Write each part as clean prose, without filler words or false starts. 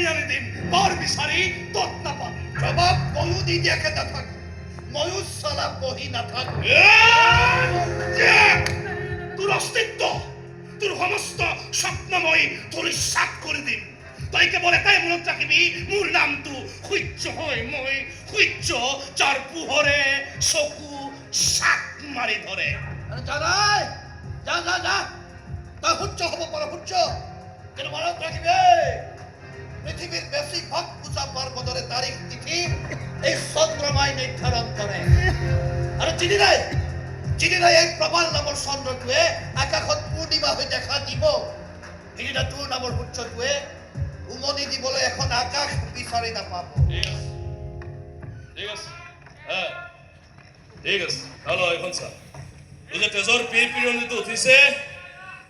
আনি দিম বৰ বিচাৰি তত নাপাবি জবাব ময়ো নিদিয়াকে নাথাকো ময়ো চালা বহি নাথাকো তোৰ অস্তিত্ব তোৰ সমস্ত স্বপ্ন মই ধৰিচাত কৰি দিম তই কেৱল এটাই মনত ৰাখিবি মোৰ নামটো সূৰ্য হয় মই সূৰ্য যাৰ পোহৰে চকু চাক মাৰি ধৰে জানাই যা যা যা তই সূৰ্য হ'ব পাৰ সূৰ্য কিন্তু মনত ৰাখিবি পৃথিৱীৰ বেছিভাগ পূজা পাৰ্বণৰে তাৰিখ তিথি এই চন্দ্ৰমাই নিৰ্ধাৰণ কৰে আৰু যিদিনাই এই প্ৰবাল নামৰ চন্দ্ৰটোৱে আকাশত পূৰ্ণিমা হৈ দেখা দিব সেইদিনা তোৰ নামৰ সূৰ্যটোৱে উমনি দিবলৈ এখন আকাশ বিচাৰি নাপাব ঠিক আছে ঠিক আছে হলো এখন চা তোৰ যে তেজৰ পিৰিয়ডটো উঠিছে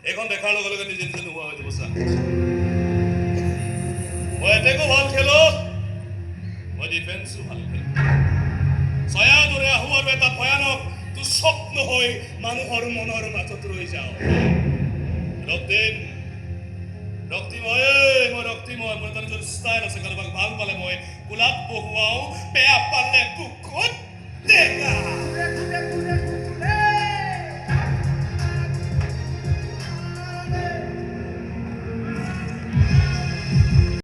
এইখন দেখাৰ লগে লগে নিজে নিজে নোহোৱা হৈ যাব চা মই এটেকো ভাল খেলো মই ডিফেন্সো ভাল খেলো ছায়া দৰে আহোঁ আৰু এটা ভয়ানক দুঃস্বপ্ন হৈ মানুহৰ মনৰ মাজত ৰৈ যাওঁ ৰক্তিময় মোৰ এটা নিজৰ ষ্টাইল আছে কাৰোবাক ভাল পালে মই গোলাপ বহুৱাওঁ বেয়া পালে বুক